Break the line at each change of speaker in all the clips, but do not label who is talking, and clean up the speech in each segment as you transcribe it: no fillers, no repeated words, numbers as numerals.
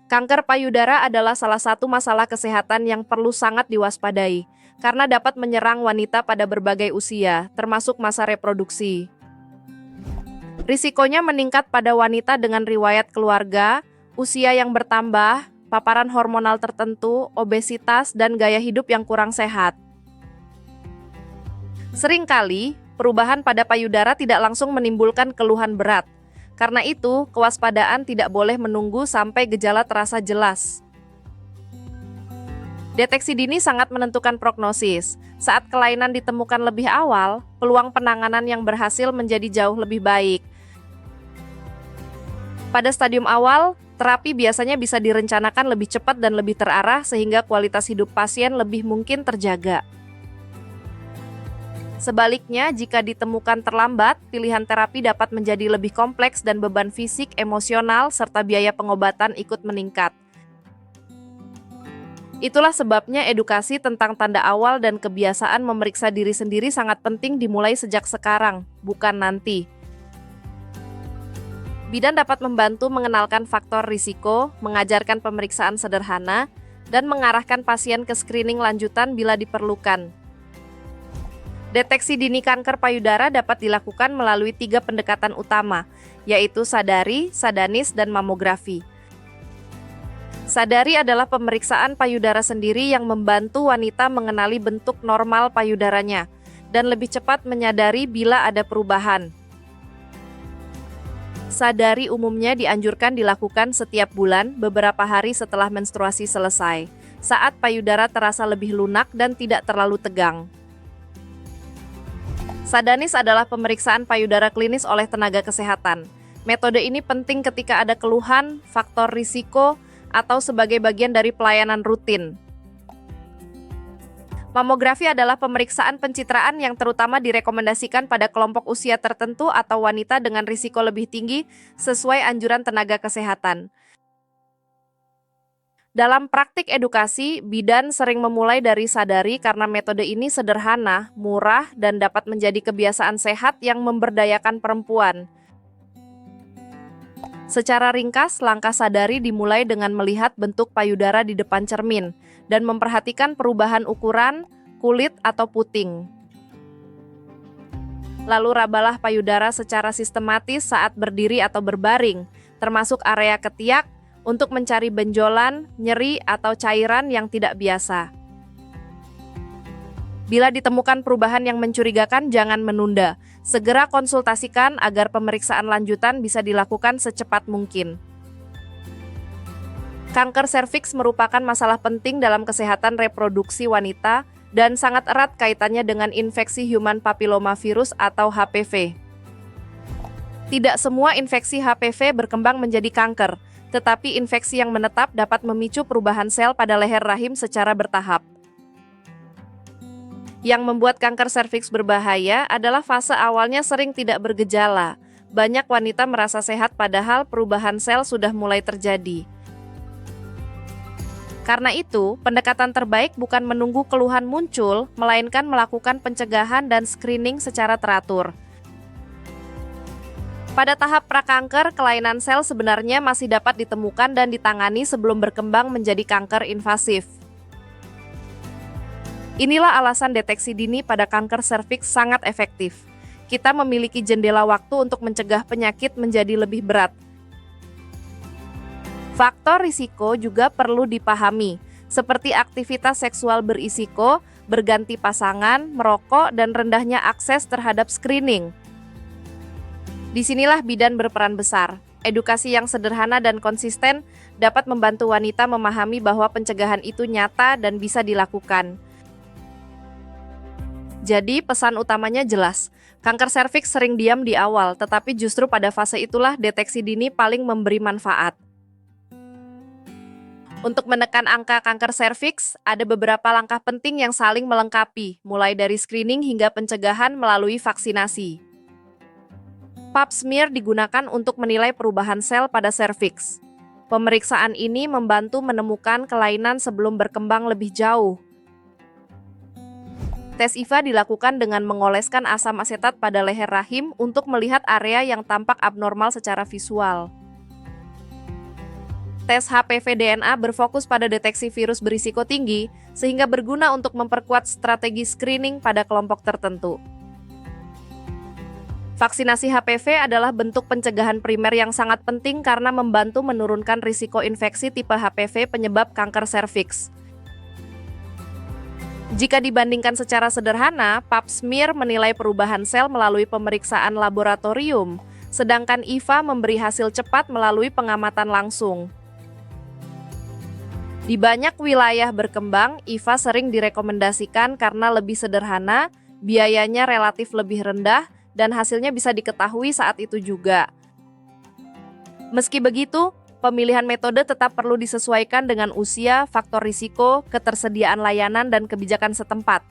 Kanker payudara adalah salah satu masalah kesehatan yang perlu sangat diwaspadai, karena dapat menyerang wanita pada berbagai usia, termasuk masa reproduksi. Risikonya meningkat pada wanita dengan riwayat keluarga, usia yang bertambah, paparan hormonal tertentu, obesitas, dan gaya hidup yang kurang sehat. Seringkali, perubahan pada payudara tidak langsung menimbulkan keluhan berat. Karena itu, kewaspadaan tidak boleh menunggu sampai gejala terasa jelas. Deteksi dini sangat menentukan prognosis. Saat kelainan ditemukan lebih awal, peluang penanganan yang berhasil menjadi jauh lebih baik. Pada stadium awal, terapi biasanya bisa direncanakan lebih cepat dan lebih terarah sehingga kualitas hidup pasien lebih mungkin terjaga. Sebaliknya, jika ditemukan terlambat, pilihan terapi dapat menjadi lebih kompleks dan beban fisik, emosional, serta biaya pengobatan ikut meningkat. Itulah sebabnya edukasi tentang tanda awal dan kebiasaan memeriksa diri sendiri sangat penting dimulai sejak sekarang, bukan nanti. Bidan dapat membantu mengenalkan faktor risiko, mengajarkan pemeriksaan sederhana, dan mengarahkan pasien ke screening lanjutan bila diperlukan. Deteksi dini kanker payudara dapat dilakukan melalui 3 pendekatan utama, yaitu sadari, sadanis, dan mamografi. Sadari adalah pemeriksaan payudara sendiri yang membantu wanita mengenali bentuk normal payudaranya, dan lebih cepat menyadari bila ada perubahan. Sadari umumnya dianjurkan dilakukan setiap bulan beberapa hari setelah menstruasi selesai, saat payudara terasa lebih lunak dan tidak terlalu tegang. Sadanis adalah pemeriksaan payudara klinis oleh tenaga kesehatan. Metode ini penting ketika ada keluhan, faktor risiko, atau sebagai bagian dari pelayanan rutin. Mamografi adalah pemeriksaan pencitraan yang terutama direkomendasikan pada kelompok usia tertentu atau wanita dengan risiko lebih tinggi sesuai anjuran tenaga kesehatan. Dalam praktik edukasi, bidan sering memulai dari sadari karena metode ini sederhana, murah, dan dapat menjadi kebiasaan sehat yang memberdayakan perempuan. Secara ringkas, langkah sadari dimulai dengan melihat bentuk payudara di depan cermin dan memperhatikan perubahan ukuran, kulit, atau puting. Lalu rabalah payudara secara sistematis saat berdiri atau berbaring, termasuk area ketiak, untuk mencari benjolan, nyeri, atau cairan yang tidak biasa. Bila ditemukan perubahan yang mencurigakan, jangan menunda. Segera konsultasikan agar pemeriksaan lanjutan bisa dilakukan secepat mungkin. Kanker serviks merupakan masalah penting dalam kesehatan reproduksi wanita dan sangat erat kaitannya dengan infeksi human papillomavirus atau HPV. Tidak semua infeksi HPV berkembang menjadi kanker, tetapi infeksi yang menetap dapat memicu perubahan sel pada leher rahim secara bertahap. Yang membuat kanker serviks berbahaya adalah fase awalnya sering tidak bergejala. Banyak wanita merasa sehat padahal perubahan sel sudah mulai terjadi. Karena itu, pendekatan terbaik bukan menunggu keluhan muncul, melainkan melakukan pencegahan dan screening secara teratur. Pada tahap prakanker, kelainan sel sebenarnya masih dapat ditemukan dan ditangani sebelum berkembang menjadi kanker invasif. Inilah alasan deteksi dini pada kanker serviks sangat efektif. Kita memiliki jendela waktu untuk mencegah penyakit menjadi lebih berat. Faktor risiko juga perlu dipahami, seperti aktivitas seksual berisiko, berganti pasangan, merokok, dan rendahnya akses terhadap screening. Disinilah bidan berperan besar. Edukasi yang sederhana dan konsisten dapat membantu wanita memahami bahwa pencegahan itu nyata dan bisa dilakukan. Jadi, pesan utamanya jelas. Kanker serviks sering diam di awal, tetapi justru pada fase itulah deteksi dini paling memberi manfaat. Untuk menekan angka kanker serviks, ada beberapa langkah penting yang saling melengkapi, mulai dari screening hingga pencegahan melalui vaksinasi. Pap smear digunakan untuk menilai perubahan sel pada serviks. Pemeriksaan ini membantu menemukan kelainan sebelum berkembang lebih jauh. Tes IVA dilakukan dengan mengoleskan asam asetat pada leher rahim untuk melihat area yang tampak abnormal secara visual. Tes HPV DNA berfokus pada deteksi virus berisiko tinggi, sehingga berguna untuk memperkuat strategi screening pada kelompok tertentu. Vaksinasi HPV adalah bentuk pencegahan primer yang sangat penting karena membantu menurunkan risiko infeksi tipe HPV penyebab kanker serviks. Jika dibandingkan secara sederhana, Pap smear menilai perubahan sel melalui pemeriksaan laboratorium, sedangkan IVA memberi hasil cepat melalui pengamatan langsung. Di banyak wilayah berkembang, IVA sering direkomendasikan karena lebih sederhana, biayanya relatif lebih rendah, dan hasilnya bisa diketahui saat itu juga. Meski begitu, pemilihan metode tetap perlu disesuaikan dengan usia, faktor risiko, ketersediaan layanan, dan kebijakan setempat.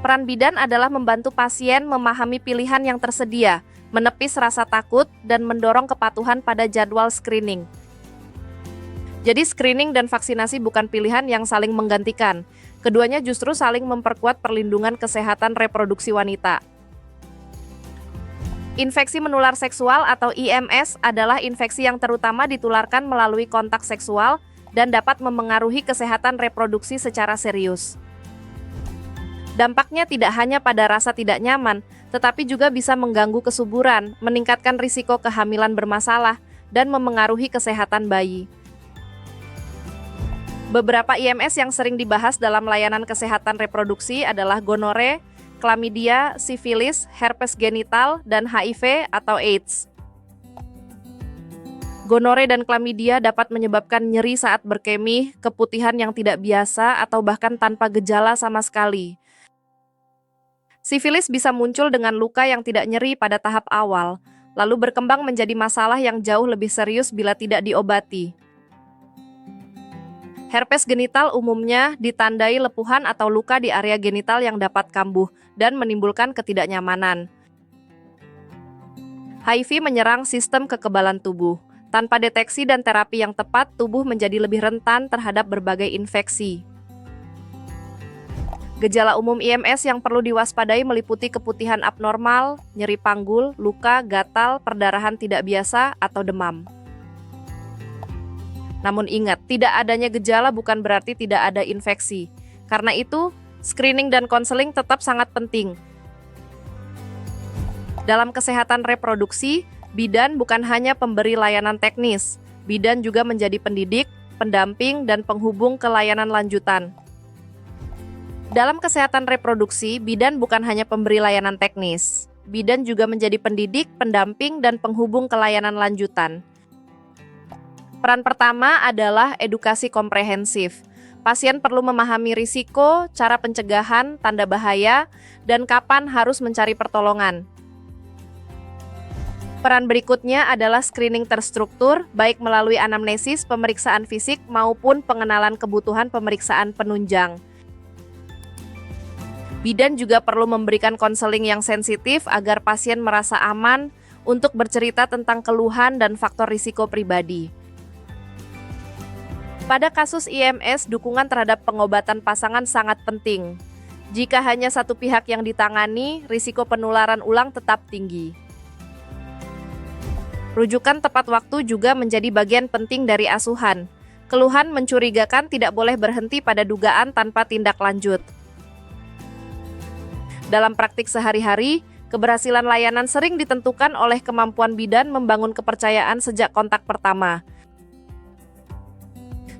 Peran bidan adalah membantu pasien memahami pilihan yang tersedia, menepis rasa takut, dan mendorong kepatuhan pada jadwal screening. Jadi screening dan vaksinasi bukan pilihan yang saling menggantikan. Keduanya justru saling memperkuat perlindungan kesehatan reproduksi wanita. Infeksi menular seksual atau IMS adalah infeksi yang terutama ditularkan melalui kontak seksual dan dapat memengaruhi kesehatan reproduksi secara serius. Dampaknya tidak hanya pada rasa tidak nyaman, tetapi juga bisa mengganggu kesuburan, meningkatkan risiko kehamilan bermasalah, dan memengaruhi kesehatan bayi. Beberapa IMS yang sering dibahas dalam layanan kesehatan reproduksi adalah gonore, klamidia, sifilis, herpes genital, dan HIV atau AIDS. Gonore dan klamidia dapat menyebabkan nyeri saat berkemih, keputihan yang tidak biasa, atau bahkan tanpa gejala sama sekali. Sifilis bisa muncul dengan luka yang tidak nyeri pada tahap awal, lalu berkembang menjadi masalah yang jauh lebih serius bila tidak diobati. Herpes genital umumnya ditandai lepuhan atau luka di area genital yang dapat kambuh dan menimbulkan ketidaknyamanan. HIV menyerang sistem kekebalan tubuh. Tanpa deteksi dan terapi yang tepat, tubuh menjadi lebih rentan terhadap berbagai infeksi. Gejala umum IMS yang perlu diwaspadai meliputi keputihan abnormal, nyeri panggul, luka, gatal, perdarahan tidak biasa, atau demam. Namun ingat, tidak adanya gejala bukan berarti tidak ada infeksi. Karena itu, screening dan konseling tetap sangat penting. Dalam kesehatan reproduksi, bidan bukan hanya pemberi layanan teknis. Bidan juga menjadi pendidik, pendamping, dan penghubung ke layanan lanjutan. Dalam kesehatan reproduksi, bidan bukan hanya pemberi layanan teknis. Bidan juga menjadi pendidik, pendamping, dan penghubung ke layanan lanjutan. Peran pertama adalah edukasi komprehensif. Pasien perlu memahami risiko, cara pencegahan, tanda bahaya, dan kapan harus mencari pertolongan. Peran berikutnya adalah screening terstruktur, baik melalui anamnesis, pemeriksaan fisik, maupun pengenalan kebutuhan pemeriksaan penunjang. Bidan juga perlu memberikan konseling yang sensitif agar pasien merasa aman untuk bercerita tentang keluhan dan faktor risiko pribadi. Pada kasus IMS, dukungan terhadap pengobatan pasangan sangat penting. Jika hanya satu pihak yang ditangani, risiko penularan ulang tetap tinggi. Rujukan tepat waktu juga menjadi bagian penting dari asuhan. Keluhan mencurigakan tidak boleh berhenti pada dugaan tanpa tindak lanjut. Dalam praktik sehari-hari, keberhasilan layanan sering ditentukan oleh kemampuan bidan membangun kepercayaan sejak kontak pertama.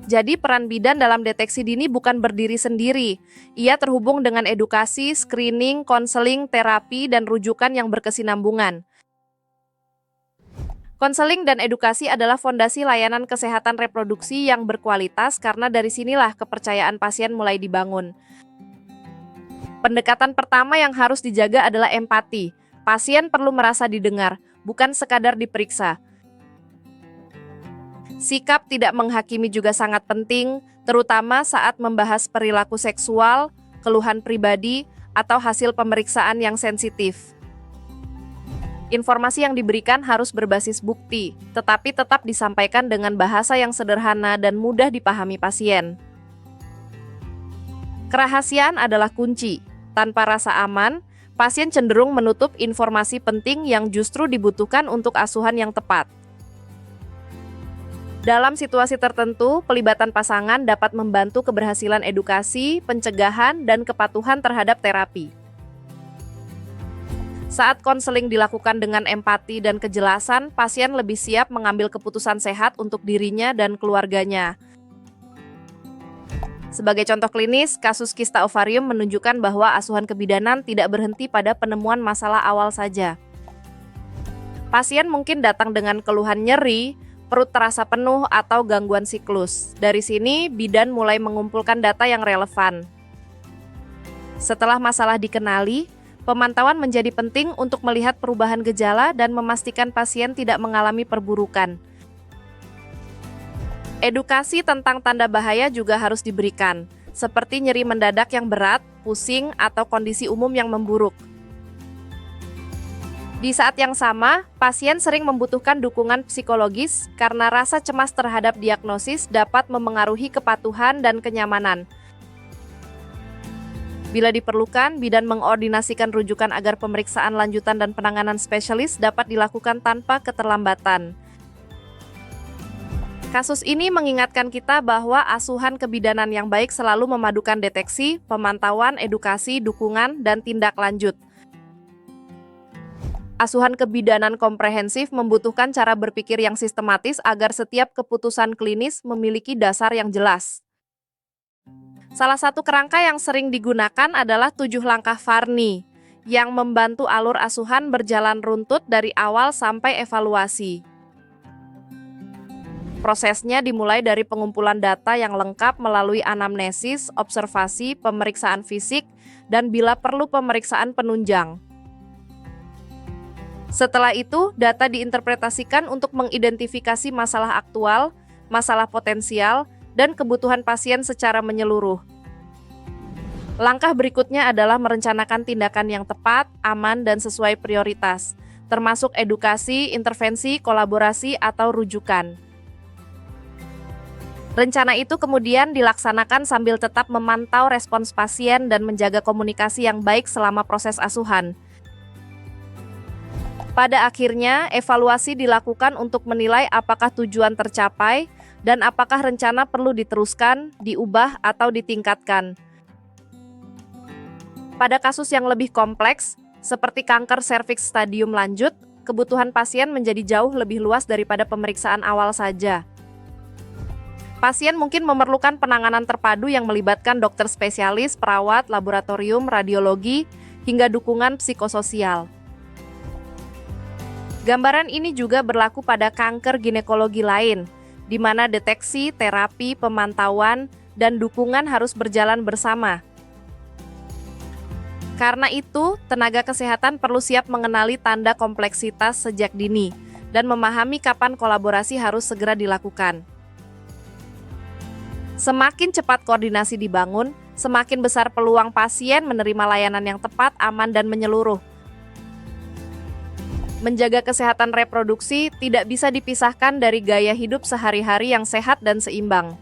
Jadi peran bidan dalam deteksi dini bukan berdiri sendiri. Ia terhubung dengan edukasi, screening, konseling, terapi, dan rujukan yang berkesinambungan. Konseling dan edukasi adalah fondasi layanan kesehatan reproduksi yang berkualitas karena dari sinilah kepercayaan pasien mulai dibangun. Pendekatan pertama yang harus dijaga adalah empati. Pasien perlu merasa didengar, bukan sekadar diperiksa. Sikap tidak menghakimi juga sangat penting, terutama saat membahas perilaku seksual, keluhan pribadi, atau hasil pemeriksaan yang sensitif. Informasi yang diberikan harus berbasis bukti, tetapi tetap disampaikan dengan bahasa yang sederhana dan mudah dipahami pasien. Kerahasiaan adalah kunci. Tanpa rasa aman, pasien cenderung menutup informasi penting yang justru dibutuhkan untuk asuhan yang tepat. Dalam situasi tertentu, pelibatan pasangan dapat membantu keberhasilan edukasi, pencegahan, dan kepatuhan terhadap terapi. Saat konseling dilakukan dengan empati dan kejelasan, pasien lebih siap mengambil keputusan sehat untuk dirinya dan keluarganya. Sebagai contoh klinis, kasus kista ovarium menunjukkan bahwa asuhan kebidanan tidak berhenti pada penemuan masalah awal saja. Pasien mungkin datang dengan keluhan nyeri, perut terasa penuh, atau gangguan siklus. Dari sini, bidan mulai mengumpulkan data yang relevan. Setelah masalah dikenali, pemantauan menjadi penting untuk melihat perubahan gejala dan memastikan pasien tidak mengalami perburukan. Edukasi tentang tanda bahaya juga harus diberikan, seperti nyeri mendadak yang berat, pusing, atau kondisi umum yang memburuk. Di saat yang sama, pasien sering membutuhkan dukungan psikologis karena rasa cemas terhadap diagnosis dapat memengaruhi kepatuhan dan kenyamanan. Bila diperlukan, bidan mengordinasikan rujukan agar pemeriksaan lanjutan dan penanganan spesialis dapat dilakukan tanpa keterlambatan. Kasus ini mengingatkan kita bahwa asuhan kebidanan yang baik selalu memadukan deteksi, pemantauan, edukasi, dukungan, dan tindak lanjut. Asuhan kebidanan komprehensif membutuhkan cara berpikir yang sistematis agar setiap keputusan klinis memiliki dasar yang jelas. Salah satu kerangka yang sering digunakan adalah 7 langkah Varney, yang membantu alur asuhan berjalan runtut dari awal sampai evaluasi. Prosesnya dimulai dari pengumpulan data yang lengkap melalui anamnesis, observasi, pemeriksaan fisik, dan bila perlu pemeriksaan penunjang. Setelah itu, data diinterpretasikan untuk mengidentifikasi masalah aktual, masalah potensial, dan kebutuhan pasien secara menyeluruh. Langkah berikutnya adalah merencanakan tindakan yang tepat, aman, dan sesuai prioritas, termasuk edukasi, intervensi, kolaborasi, atau rujukan. Rencana itu kemudian dilaksanakan sambil tetap memantau respons pasien dan menjaga komunikasi yang baik selama proses asuhan. Pada akhirnya, evaluasi dilakukan untuk menilai apakah tujuan tercapai dan apakah rencana perlu diteruskan, diubah, atau ditingkatkan. Pada kasus yang lebih kompleks, seperti kanker serviks stadium lanjut, kebutuhan pasien menjadi jauh lebih luas daripada pemeriksaan awal saja. Pasien mungkin memerlukan penanganan terpadu yang melibatkan dokter spesialis, perawat, laboratorium, radiologi, hingga dukungan psikososial. Gambaran ini juga berlaku pada kanker ginekologi lain, di mana deteksi, terapi, pemantauan, dan dukungan harus berjalan bersama. Karena itu, tenaga kesehatan perlu siap mengenali tanda kompleksitas sejak dini dan memahami kapan kolaborasi harus segera dilakukan. Semakin cepat koordinasi dibangun, semakin besar peluang pasien menerima layanan yang tepat, aman, dan menyeluruh. Menjaga kesehatan reproduksi tidak bisa dipisahkan dari gaya hidup sehari-hari yang sehat dan seimbang.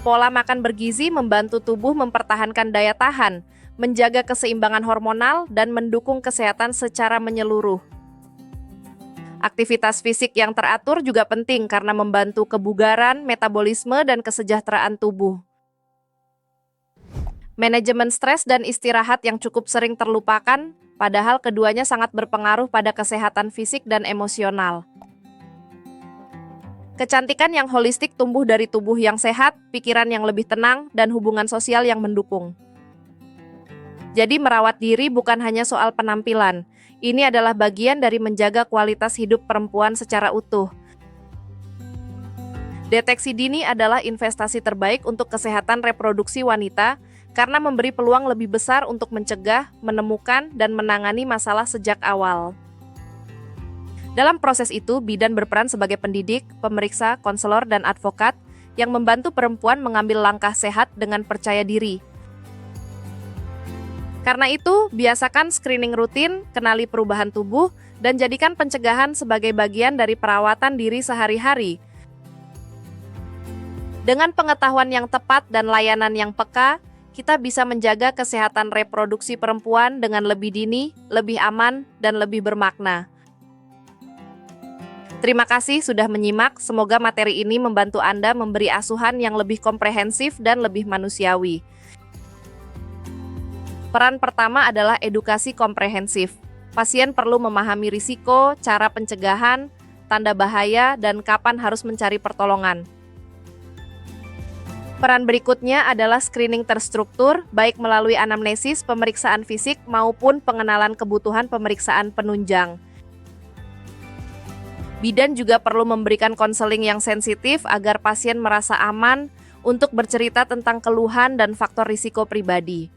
Pola makan bergizi membantu tubuh mempertahankan daya tahan, menjaga keseimbangan hormonal, dan mendukung kesehatan secara menyeluruh. Aktivitas fisik yang teratur juga penting karena membantu kebugaran, metabolisme, dan kesejahteraan tubuh. Manajemen stres dan istirahat yang cukup sering terlupakan, padahal keduanya sangat berpengaruh pada kesehatan fisik dan emosional. Kecantikan yang holistik tumbuh dari tubuh yang sehat, pikiran yang lebih tenang, dan hubungan sosial yang mendukung. Jadi merawat diri bukan hanya soal penampilan, ini adalah bagian dari menjaga kualitas hidup perempuan secara utuh. Deteksi dini adalah investasi terbaik untuk kesehatan reproduksi wanita, karena memberi peluang lebih besar untuk mencegah, menemukan, dan menangani masalah sejak awal. Dalam proses itu, bidan berperan sebagai pendidik, pemeriksa, konselor, dan advokat yang membantu perempuan mengambil langkah sehat dengan percaya diri. Karena itu, biasakan screening rutin, kenali perubahan tubuh, dan jadikan pencegahan sebagai bagian dari perawatan diri sehari-hari. Dengan pengetahuan yang tepat dan layanan yang peka, kita bisa menjaga kesehatan reproduksi perempuan dengan lebih dini, lebih aman, dan lebih bermakna. Terima kasih sudah menyimak, semoga materi ini membantu Anda memberi asuhan yang lebih komprehensif dan lebih manusiawi. Peran pertama adalah edukasi komprehensif. Pasien perlu memahami risiko, cara pencegahan, tanda bahaya, dan kapan harus mencari pertolongan. Peran berikutnya adalah screening terstruktur, baik melalui anamnesis, pemeriksaan fisik, maupun pengenalan kebutuhan pemeriksaan penunjang. Bidan juga perlu memberikan konseling yang sensitif agar pasien merasa aman untuk bercerita tentang keluhan dan faktor risiko pribadi.